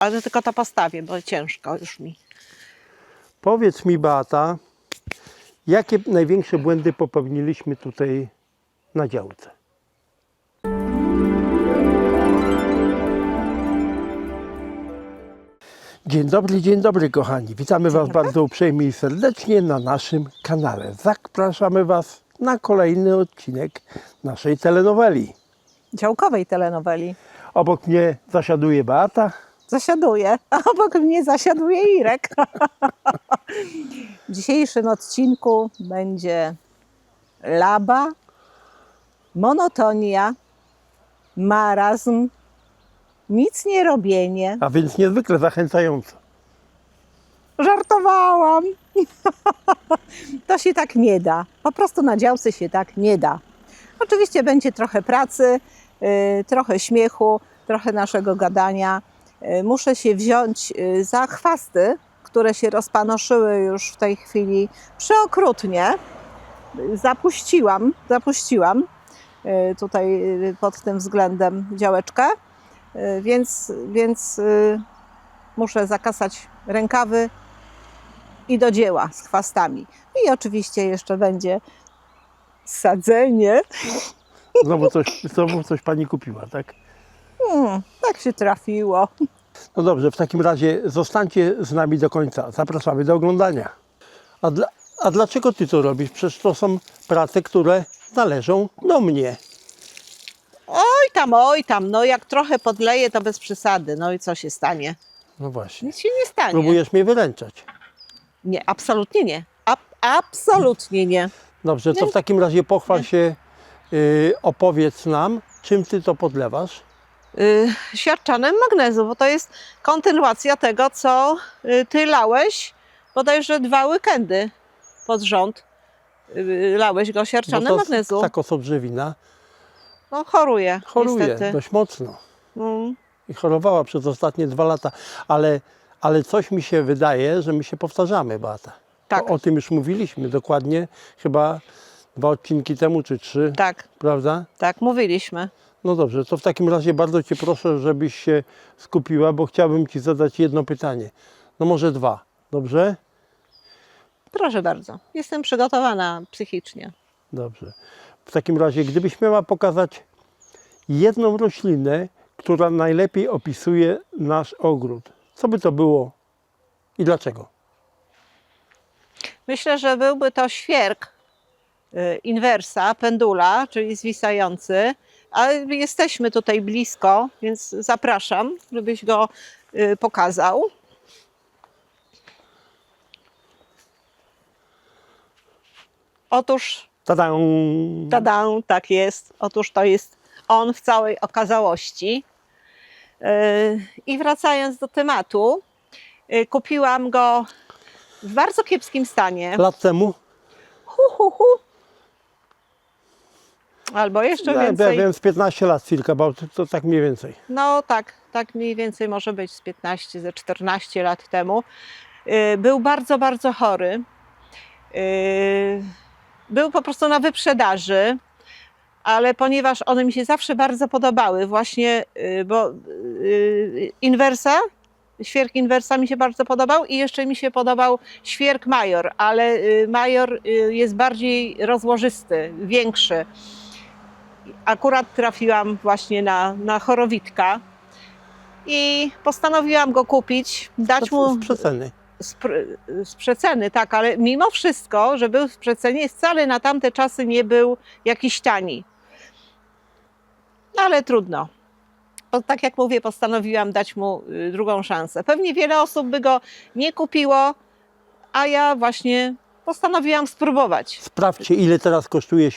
Ale tylko to postawię, bo ciężko już mi. Powiedz mi, Beata, jakie największe błędy popełniliśmy tutaj na działce? Dzień dobry kochani. Witamy Was bardzo uprzejmie i serdecznie na naszym kanale. Zapraszamy Was na kolejny odcinek naszej telenoweli. Działkowej telenoweli. Obok mnie zasiaduje Beata. Zasiaduje, a obok mnie zasiaduje Irek. W dzisiejszym odcinku będzie laba, monotonia, marazm, nic nie robienie. A więc niezwykle zachęcająco. Żartowałam. To się tak nie da. Po prostu na działce się tak nie da. Oczywiście będzie trochę pracy, trochę śmiechu, trochę naszego gadania. Muszę się wziąć za chwasty, które się rozpanoszyły już w tej chwili przeokrutnie. Zapuściłam tutaj pod tym względem działeczkę, więc muszę zakasać rękawy i do dzieła z chwastami. I oczywiście jeszcze będzie sadzenie. Znowu coś Pani kupiła, tak? Tak się trafiło. No dobrze, w takim razie zostańcie z nami do końca. Zapraszamy do oglądania. A dlaczego Ty to robisz? Przecież to są prace, które należą do mnie. Oj tam, no jak trochę podleję, to bez przesady. No i co się stanie? No właśnie. Nic się nie stanie. Próbujesz mnie wyręczać. Nie, absolutnie nie. Absolutnie nie. Dobrze, to w takim razie pochwal się, opowiedz nam, czym Ty to podlewasz. Siarczanem magnezu, bo to jest kontynuacja tego, co Ty lałeś bodajże 2 weekendy pod rząd. Lałeś go siarczanem magnezu. Tak osobrzewina No choruje niestety. dość mocno. Mm. I chorowała przez ostatnie 2 lata. Ale coś mi się wydaje, że my się powtarzamy, Beata. Tak. O tym już mówiliśmy dokładnie, chyba 2 odcinki temu, czy 3, Tak, prawda? tak, mówiliśmy. No dobrze, to w takim razie bardzo Cię proszę, żebyś się skupiła, bo chciałbym Ci zadać jedno pytanie. No może 2, dobrze? Proszę bardzo, jestem przygotowana psychicznie. Dobrze. W takim razie, gdybyś miała pokazać jedną roślinę, która najlepiej opisuje nasz ogród, co by to było i dlaczego? Myślę, że byłby to świerk inwersa, pendula, czyli zwisający, ale jesteśmy tutaj blisko, więc zapraszam, żebyś go pokazał. Otóż, Tada! tada, tak jest, otóż to jest on w całej okazałości. I wracając do tematu, kupiłam go w bardzo kiepskim stanie. Lat temu? Albo jeszcze Ja więcej. wiem, z 15 lat cirka, bo to tak mniej więcej. No tak mniej więcej może być z 15, ze 14 lat temu. Był bardzo, bardzo chory. Był po prostu na wyprzedaży, ale ponieważ one mi się zawsze bardzo podobały, właśnie, bo świerk inwersa mi się bardzo podobał i jeszcze mi się podobał świerk major, ale major jest bardziej rozłożysty, większy. Akurat trafiłam właśnie na chorowitka i postanowiłam go kupić, dać mu Z przeceny. z przeceny, tak, ale mimo wszystko, że był w przecenie, wcale na tamte czasy nie był jakiś tani. Ale trudno. Bo tak jak mówię, postanowiłam dać mu drugą szansę. Pewnie wiele osób by go nie kupiło, a ja właśnie postanowiłam spróbować. Sprawdźcie, ile teraz kosztuje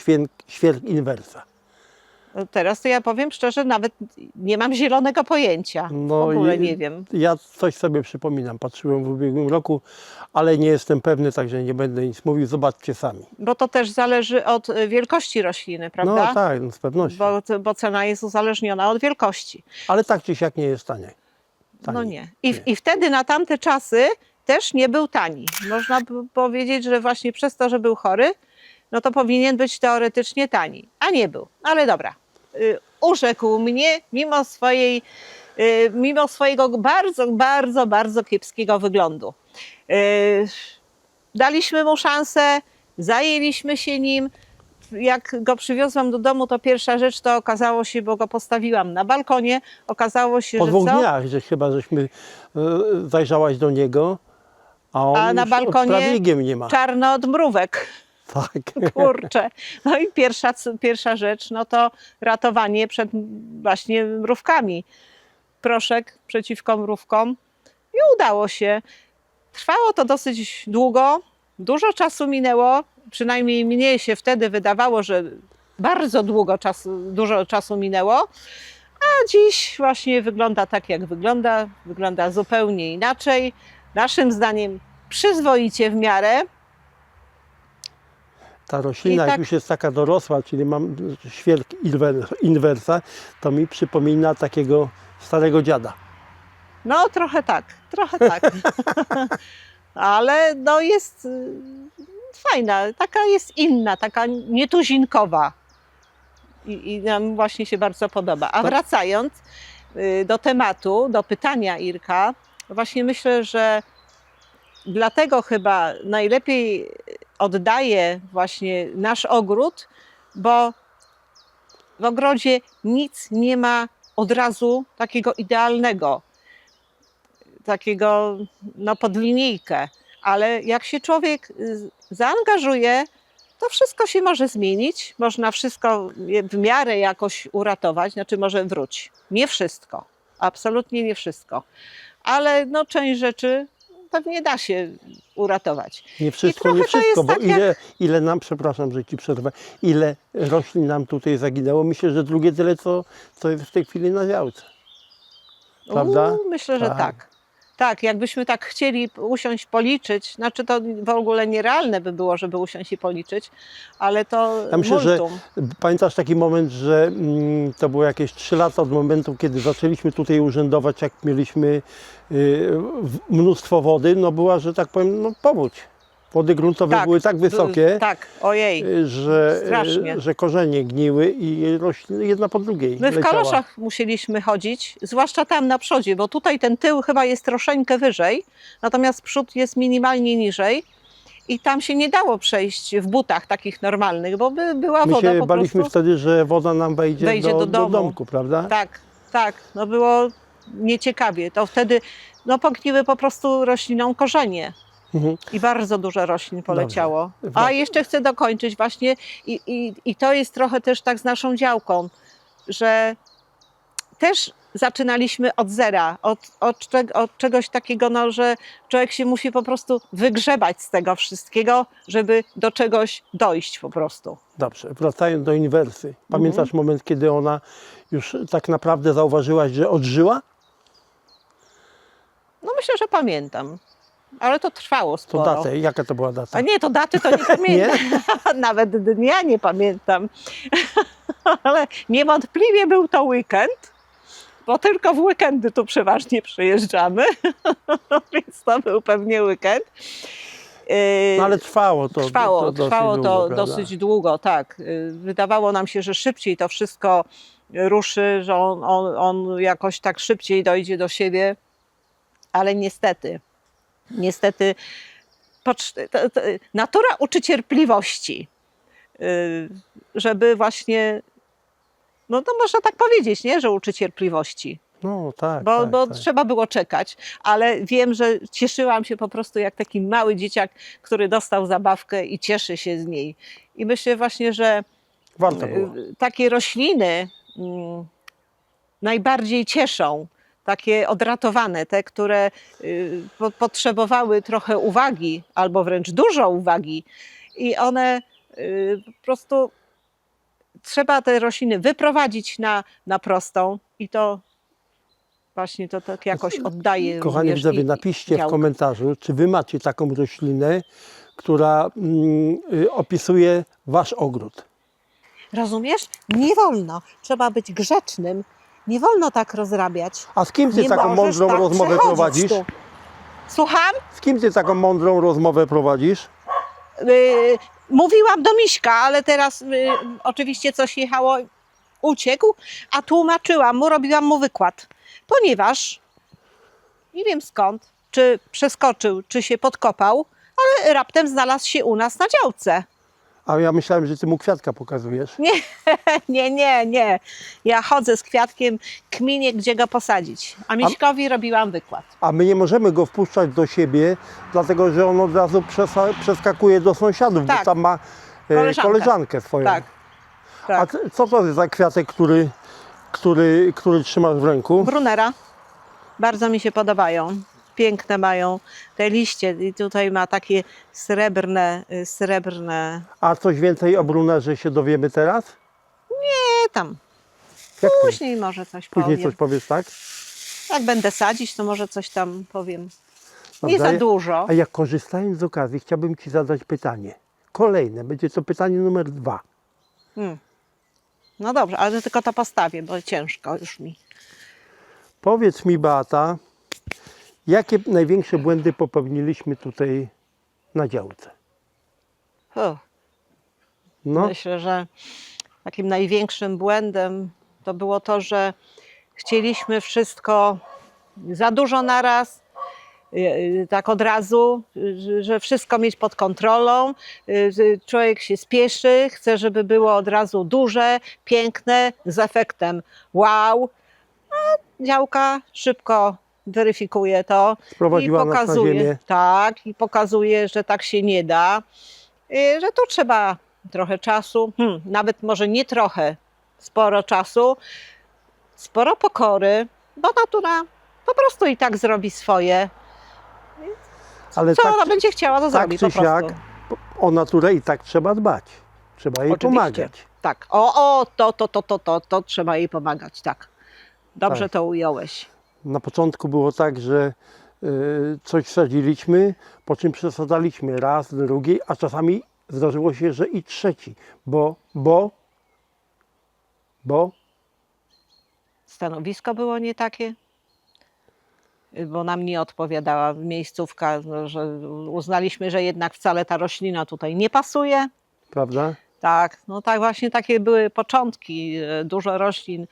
świerk inwersa. Teraz to ja powiem szczerze, nawet nie mam zielonego pojęcia. No w ogóle nie wiem. Ja coś sobie przypominam, patrzyłem w ubiegłym roku, ale nie jestem pewny, także nie będę nic mówił. Zobaczcie sami. Bo to też zależy od wielkości rośliny, prawda? No tak, no z pewnością. Bo cena jest uzależniona od wielkości. Ale tak czy siak nie jest tanie. No nie. I wtedy na tamte czasy też nie był tani. Można by powiedzieć, że właśnie przez to, że był chory, no to powinien być teoretycznie tani. A nie był. Ale dobra. Urzekł mnie, mimo swojej mimo swojego bardzo, bardzo, bardzo kiepskiego wyglądu. Daliśmy mu szansę, zajęliśmy się nim. Jak go przywiozłam do domu, to pierwsza rzecz to okazało się, bo go postawiłam na balkonie, okazało się, Po że 2 co? dniach, że chyba żeśmy zajrzałaś do niego, a on A na już balkonie prawie igiem nie ma. czarno od mrówek. Tak. Kurczę. No i pierwsza rzecz, no to ratowanie przed właśnie mrówkami. Proszek przeciwko mrówkom i udało się. Trwało to dosyć długo, dużo czasu minęło, przynajmniej mnie się wtedy wydawało, że bardzo dużo czasu minęło, a dziś właśnie wygląda tak, jak wygląda zupełnie inaczej. Naszym zdaniem przyzwoicie w miarę. Ta roślina, I tak- jak już jest taka dorosła, czyli mam świerk inwersa, to mi przypomina takiego starego dziada. No trochę tak, trochę tak. Ale no jest fajna, taka jest inna, taka nietuzinkowa. I nam właśnie się bardzo podoba. A wracając do tematu, do pytania Irka, właśnie myślę, że dlatego chyba najlepiej oddaję właśnie nasz ogród, bo w ogrodzie nic nie ma od razu takiego idealnego, takiego no, pod linijkę, ale jak się człowiek zaangażuje, to wszystko się może zmienić, można wszystko w miarę jakoś uratować, znaczy może wróć. Nie wszystko, absolutnie nie wszystko, ale no, część rzeczy pewnie da się uratować. Nie wszystko, trochę nie to wszystko, jest bo tak jak- ile nam, przepraszam, że ci przerwę, ile roślin nam tutaj zaginęło, myślę, że drugie tyle, co jest w tej chwili na działce. Prawda? Myślę, że Tak. tak. Tak, jakbyśmy tak chcieli usiąść policzyć, znaczy to w ogóle nierealne by było, żeby usiąść i policzyć, ale to Ja myślę, że multum. pamiętasz taki moment, że to było jakieś 3 lata od momentu, kiedy zaczęliśmy tutaj urzędować, jak mieliśmy mnóstwo wody, no była, że tak powiem, no powódź. Wody gruntowe były tak wysokie, Tak, ojej. Strasznie. że korzenie gniły i rośliny jedna po drugiej My w leciała. kaloszach musieliśmy chodzić, zwłaszcza tam na przodzie, bo tutaj ten tył chyba jest troszeczkę wyżej, natomiast przód jest minimalnie niżej i tam się nie dało przejść w butach takich normalnych, bo by była My woda się po baliśmy prostu. wtedy, że woda nam wejdzie Wejdzie do domu. domku, prawda? Tak, tak, no było nieciekawie. To wtedy no, pogniły po prostu roślinom korzenie. Mhm. I bardzo dużo roślin poleciało. Dobrze. A jeszcze chcę dokończyć właśnie i to jest trochę też tak z naszą działką, że też zaczynaliśmy od zera, od czegoś takiego, no, że człowiek się musi po prostu wygrzebać z tego wszystkiego, żeby do czegoś dojść po prostu. Dobrze, wracając do inwersy. Pamiętasz moment, kiedy ona już tak naprawdę zauważyłaś, że odżyła? No myślę, że pamiętam, ale to trwało To sporo. datę, jaka to była data? A nie, to daty to nie pamiętam. Nawet dnia nie pamiętam. Ale niewątpliwie był to weekend, bo tylko w weekendy tu przeważnie przyjeżdżamy. Więc to był pewnie weekend. No ale trwało to Trwało dosyć to długo, prawda? dosyć długo, tak. Wydawało nam się, że szybciej to wszystko ruszy, że on jakoś tak szybciej dojdzie do siebie, ale niestety natura uczy cierpliwości, żeby właśnie, no to można tak powiedzieć, nie, że uczy cierpliwości, No tak, bo, tak, bo tak. trzeba było czekać, ale wiem, że cieszyłam się po prostu jak taki mały dzieciak, który dostał zabawkę i cieszy się z niej. I myślę właśnie, że Warto było. takie rośliny najbardziej cieszą, takie odratowane, te, które potrzebowały trochę uwagi, albo wręcz dużo uwagi i one po prostu trzeba te rośliny wyprowadzić na prostą i to właśnie to tak jakoś oddaje. Kochani również widzowie, napiszcie w działkę. komentarzu, czy wy macie taką roślinę, która opisuje wasz ogród. Rozumiesz? Nie wolno. Trzeba być grzecznym. Nie wolno tak rozrabiać. A z kim ty Nie taką możesz mądrą tak rozmowę przechodzić prowadzisz? tu. Słucham? Z kim ty taką mądrą rozmowę prowadzisz? Mówiłam do Miśka, ale teraz oczywiście coś jechało, uciekł, a tłumaczyłam mu, robiłam mu wykład. ponieważ nie wiem skąd, czy przeskoczył, czy się podkopał, ale raptem znalazł się u nas na działce. A ja myślałem, że ty mu kwiatka pokazujesz. Nie. Ja chodzę z kwiatkiem, kminię, gdzie go posadzić. A Miśkowi robiłam wykład. A my nie możemy go wpuszczać do siebie, dlatego że on od razu przeskakuje do sąsiadów, Tak. bo tam ma koleżankę swoją. Tak. A co to jest za kwiatek, który trzymasz w ręku? Brunera. Bardzo mi się podobają. Piękne mają te liście i tutaj ma takie srebrne. A coś więcej o brunerze się dowiemy teraz? Tam. Jak to? Później może coś Później powiem. coś powiesz, tak? Jak będę sadzić, to może coś tam powiem. Dobrze, Nie za dużo. A jak korzystając z okazji, chciałbym Ci zadać pytanie. Kolejne, będzie to pytanie numer 2. No dobrze, ale tylko to postawię, bo ciężko już mi. Powiedz mi, Beata, jakie największe błędy popełniliśmy tutaj na działce? No, Myślę, że takim największym błędem to było to, że chcieliśmy wszystko za dużo naraz, tak od razu, że wszystko mieć pod kontrolą. Człowiek się spieszy, chce, żeby było od razu duże, piękne, z efektem wow. A działka szybko weryfikuje to Sprowadziła i nas na pokazuje, ziemię. tak, i pokazuje, że tak się nie da, że tu trzeba trochę czasu, nawet może nie trochę, sporo czasu, sporo pokory, bo natura po prostu i tak zrobi swoje. ale Co tak, ona będzie chciała, to tak zrobi czy po prostu. siak o naturę i tak trzeba dbać. Trzeba jej Oczywiście. pomagać. Tak, to trzeba jej pomagać, tak. Dobrze Tak. to ująłeś. Na początku było tak, że coś sadziliśmy, po czym przesadzaliśmy raz, drugi, a czasami zdarzyło się, że i trzeci, bo Stanowisko było nie takie, bo nam nie odpowiadała miejscówka, no, że uznaliśmy, że jednak wcale ta roślina tutaj nie pasuje. prawda? Tak, no tak właśnie takie były początki. Dużo roślin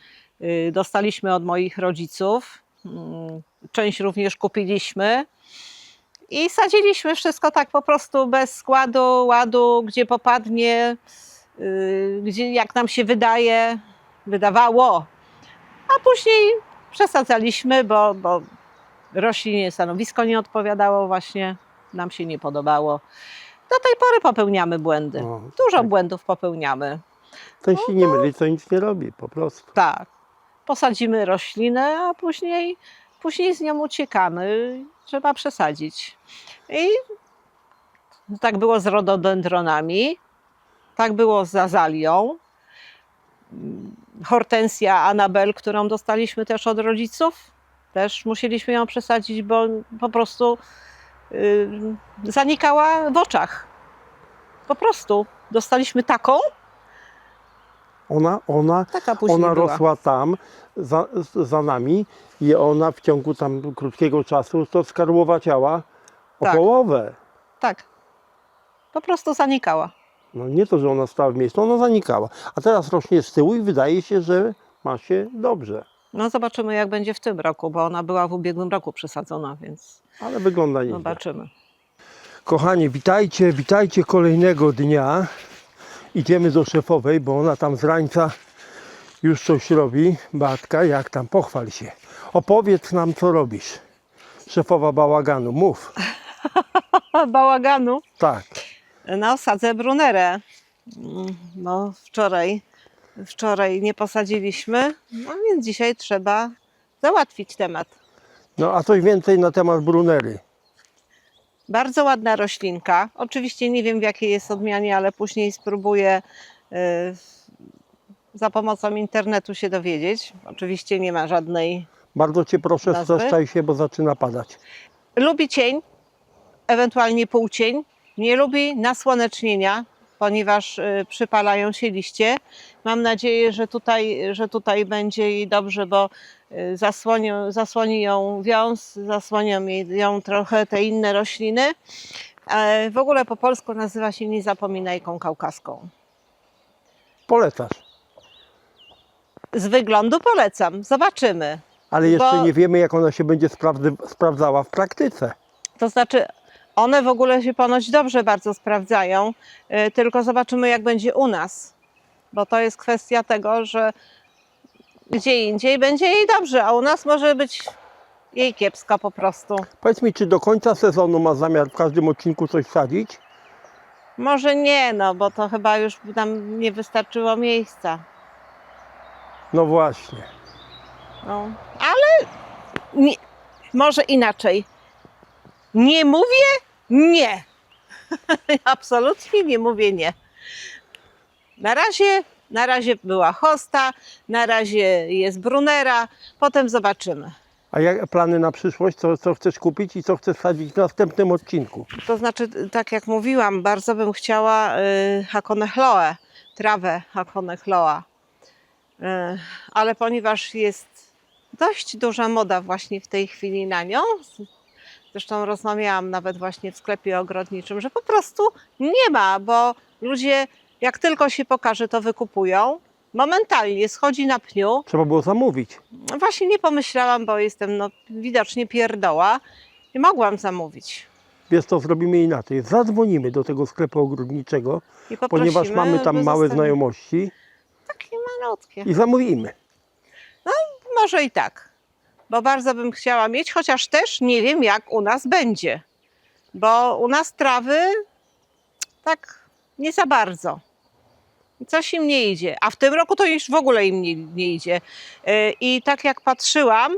dostaliśmy od moich rodziców. Część również kupiliśmy i sadziliśmy wszystko tak po prostu bez składu, ładu, gdzie popadnie, gdzie jak nam się wydawało. A później przesadzaliśmy, bo roślinie stanowisko nie odpowiadało właśnie, nam się nie podobało. Do tej pory popełniamy błędy. O, Dużo tak. błędów popełniamy. Ten się nie myli, co nic nie robi, po prostu. Tak. Posadzimy roślinę, a później z nią uciekamy. Trzeba przesadzić. I tak było z rododendronami, tak było z azalią. Hortensja Anabel, którą dostaliśmy też od rodziców, też musieliśmy ją przesadzić, bo po prostu zanikała w oczach. Po prostu dostaliśmy taką, taka później Ona była. rosła tam za nami i ona w ciągu tam krótkiego czasu to skarłowaciała o Tak. połowę. Tak, po prostu zanikała. No nie to, że ona stała w miejscu, ona zanikała. A teraz rośnie z tyłu i wydaje się, że ma się dobrze. No zobaczymy, jak będzie w tym roku, bo ona była w ubiegłym roku przesadzona, więc Ale wygląda nieźle. zobaczymy. Kochani, witajcie kolejnego dnia. Idziemy do szefowej, bo ona tam z rańca już coś robi. Beatka, jak tam? Pochwal się. Opowiedz nam, co robisz. Szefowa bałaganu, mów. Bałaganu. Tak. No, sadzę brunerę. No, wczoraj nie posadziliśmy, no więc dzisiaj trzeba załatwić temat. No a coś więcej na temat brunery. Bardzo ładna roślinka. Oczywiście nie wiem, w jakiej jest odmianie, ale później spróbuję za pomocą internetu się dowiedzieć. Oczywiście nie ma żadnej. Bardzo Cię proszę, Nazwy? streszczaj się, bo zaczyna padać. Lubi cień, ewentualnie półcień. Nie lubi nasłonecznienia, ponieważ przypalają się liście. Mam nadzieję, że tutaj będzie jej dobrze, bo zasłoni ją wiąz, zasłonią ją trochę te inne rośliny. W ogóle po polsku nazywa się niezapominajką kaukaską. Polecasz. Z wyglądu polecam, zobaczymy. Ale jeszcze Bo- nie wiemy, jak ona się będzie sprawdzała w praktyce. To znaczy, one w ogóle się ponoć dobrze bardzo sprawdzają, tylko zobaczymy, jak będzie u nas. Bo to jest kwestia tego, że gdzie indziej będzie jej dobrze, a u nas może być jej kiepsko po prostu. Powiedz mi, czy do końca sezonu ma zamiar w każdym odcinku coś sadzić? Może nie, no bo to chyba już by nam nie wystarczyło miejsca. No właśnie. No, ale nie, może inaczej. Nie mówię nie. Absolutnie nie mówię nie. Na razie była hosta, na razie jest brunera, potem zobaczymy. A jak plany na przyszłość? Co chcesz kupić i co chcesz sadzić w następnym odcinku? To znaczy, tak jak mówiłam, bardzo bym chciała hakonechloę, trawę hakonechloa. Ale ponieważ jest dość duża moda właśnie w tej chwili na nią, zresztą rozmawiałam nawet właśnie w sklepie ogrodniczym, że po prostu nie ma, bo ludzie jak tylko się pokaże, to wykupują. Momentalnie schodzi na pniu. Trzeba było zamówić. Właśnie nie pomyślałam, bo jestem widocznie pierdoła i mogłam zamówić. Wiesz co, zrobimy inaczej. Zadzwonimy do tego sklepu ogrodniczego, I poprosimy, ponieważ mamy tam by małe zostawić. znajomości Takie malutkie. i zamówimy. Może i tak, bo bardzo bym chciała mieć, chociaż też nie wiem, jak u nas będzie. Bo u nas trawy tak nie za bardzo. Coś im nie idzie. A w tym roku to już w ogóle im nie idzie. I tak jak patrzyłam,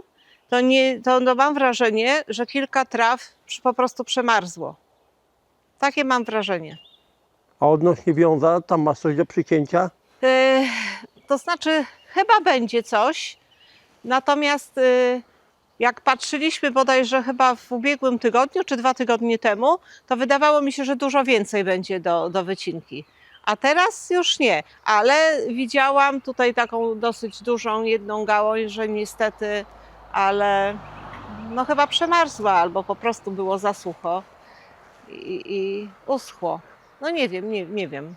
to mam wrażenie, że kilka traw po prostu przemarzło. Takie mam wrażenie. A odnośnie wiąza, tam masz coś do przycięcia? To znaczy, chyba będzie coś. Natomiast jak patrzyliśmy bodajże chyba w ubiegłym tygodniu, czy 2 tygodnie temu, to wydawało mi się, że dużo więcej będzie do wycinki. A teraz już nie. Ale widziałam tutaj taką dosyć dużą jedną gałąź, że niestety, ale no chyba przemarzła albo po prostu było za sucho i uschło. No nie wiem, nie wiem.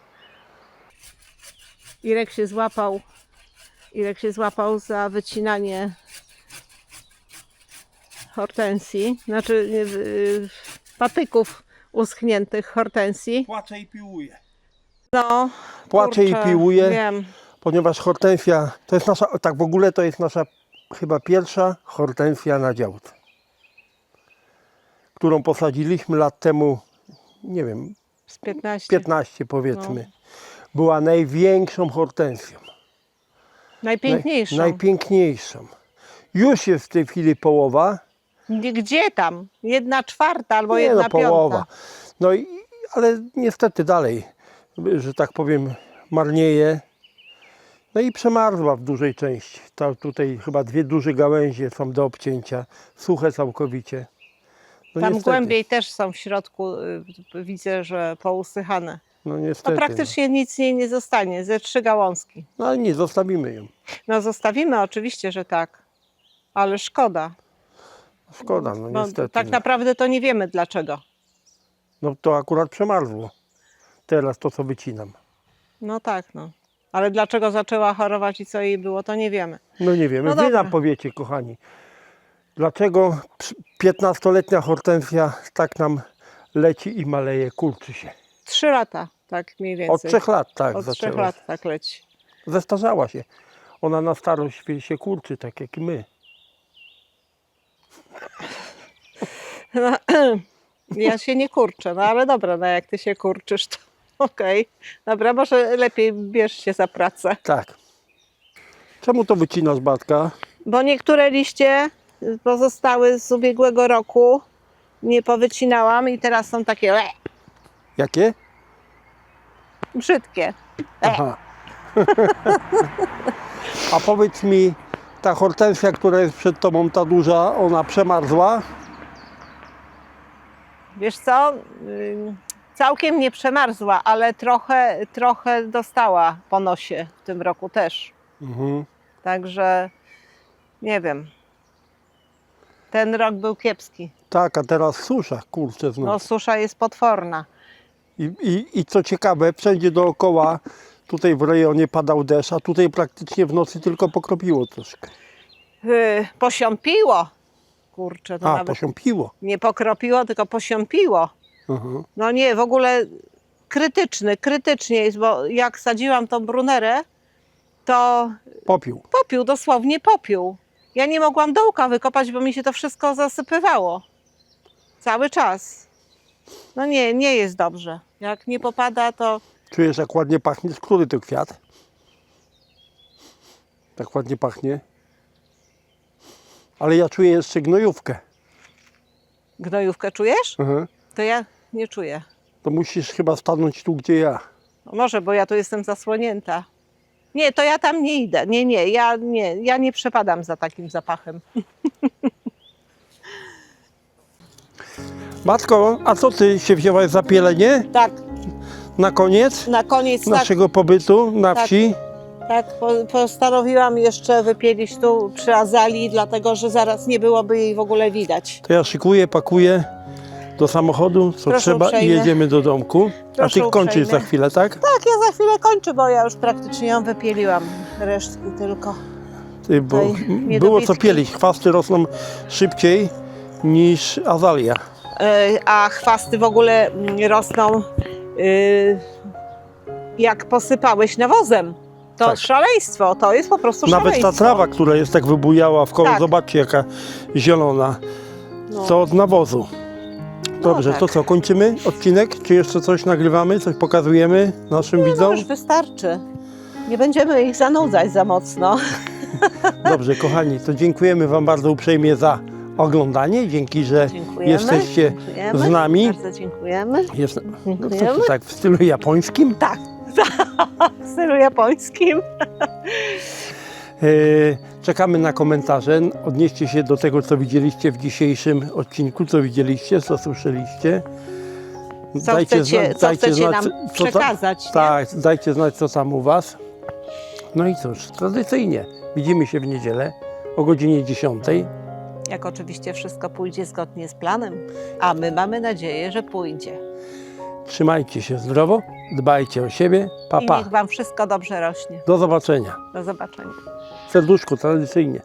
Irek się złapał za wycinanie hortensji, znaczy patyków uschniętych hortensji. Płacze i piłuje. No, Płacze i kurczę, piłuje, wiem. ponieważ hortensja, to jest nasza, tak w ogóle to jest nasza chyba pierwsza hortensja na działce, którą posadziliśmy lat temu, nie wiem, Z 15. 15 powiedzmy. Była największą hortensją. Najpiękniejszą. Najpiękniejszą. Już jest w tej chwili połowa. Gdzie tam? 1/4 albo Nie, 1/5. połowa. No i, ale niestety dalej, że tak powiem, marnieje. No i przemarzła w dużej części. Tutaj chyba 2 duże gałęzie są do obcięcia, suche całkowicie. No Tam niestety, głębiej też są w środku, widzę, że pousychane. No To niestety. praktycznie nic z niej nie zostanie, ze 3 gałązki. No ale nie, zostawimy ją. No zostawimy, oczywiście, że tak, ale szkoda. Szkoda, no Bo niestety. tak naprawdę to nie wiemy dlaczego. No to akurat przemarzło. Teraz to, co wycinam. No tak, no. Ale dlaczego zaczęła chorować i co jej było, to nie wiemy. No nie wiemy. No Wy dobra. nam powiecie, kochani, dlaczego 15-letnia hortensja tak nam leci i maleje, kurczy się. 3 lata, tak mniej Od więcej. 3 lat tak Od 3 zaczęła. lat tak leci. Zestarzała się. Ona na starość się kurczy, tak jak i my. No, ja się nie kurczę, no ale dobra, no jak ty się kurczysz, to okej. Dobra, może lepiej bierz się za pracę. Tak. Czemu to wycinasz, Batka? Bo niektóre liście pozostały z ubiegłego roku, nie powycinałam i teraz są takie Jakie? brzydkie. Aha. A powiedz mi, ta hortensja, która jest przed tobą, ta duża, ona przemarzła? Wiesz co, całkiem nie przemarzła, ale trochę dostała po nosie w tym roku też. Mhm. Także nie wiem. Ten rok był kiepski. Tak, a teraz susza, kurczę znów. No susza jest potworna. I co ciekawe, wszędzie dookoła, tutaj w rejonie padał deszcz, a tutaj praktycznie w nocy tylko pokropiło troszkę. Posiąpiło. Kurczę, to A, nawet posiąpiło. nie pokropiło, tylko posiąpiło. Mhm. No nie, w ogóle krytycznie jest, bo jak sadziłam tą brunerę, to Popiół. popiół, dosłownie popiół. Ja nie mogłam dołka wykopać, bo mi się to wszystko zasypywało. Cały czas. No nie, nie jest dobrze. Jak nie popada, to Czujesz, jak ładnie pachnie? Z który to kwiat? Tak ładnie pachnie. Ale ja czuję jeszcze gnojówkę. gnojówkę czujesz? Mhm. To ja nie czuję. To musisz chyba stanąć tu, gdzie ja. No może, bo ja tu jestem zasłonięta. Nie, to ja tam nie idę. Nie, ja nie przepadam za takim zapachem. Matko, a co ty się wzięłaś za pielenie Tak, na koniec na koniec naszego pobytu na Tak. wsi? postanowiłam jeszcze wypielić tu przy azalii, dlatego że zaraz nie byłoby jej w ogóle widać. To ja szykuję, pakuję do samochodu, co Proszę trzeba uprzejmie. i jedziemy do domku. Proszę a ty kończysz uprzejmie. za chwilę, tak? Tak, ja za chwilę kończę, bo ja już praktycznie ją wypieliłam. Resztki tylko. Ty, bo Tutaj było co niedobitki. pielić. Chwasty rosną szybciej niż azalia. A chwasty w ogóle rosną, jak posypałeś nawozem. To Tak. szaleństwo, to jest po prostu Nawet szaleństwo. ta trawa, która jest tak wybujała w koło, Tak. zobaczcie jaka zielona. No. To od nawozu. Dobrze, tak. to co, kończymy odcinek? Czy jeszcze coś nagrywamy? Coś pokazujemy naszym No widzom? już wystarczy. Nie będziemy ich zanudzać za mocno. Dobrze, kochani, to dziękujemy Wam bardzo uprzejmie za oglądanie. Dzięki, że Dziękujemy. jesteście Dziękujemy. z nami. Bardzo dziękujemy. Jest, no co Dziękujemy. to tak w stylu japońskim? Tak, w stylu japońskim. Czekamy na komentarze. Odnieście się do tego, co widzieliście w dzisiejszym odcinku, co widzieliście, co słyszeliście. Co chcecie nam co przekazać, nie? Tak, dajcie znać, co tam u Was. No i cóż, tradycyjnie widzimy się w niedzielę o godzinie 10. Jak oczywiście wszystko pójdzie zgodnie z planem, a my mamy nadzieję, że pójdzie. Trzymajcie się zdrowo, dbajcie o siebie. Pa, I pa. niech Wam wszystko dobrze rośnie. Do zobaczenia. Do zobaczenia. Serduszko tradycyjnie.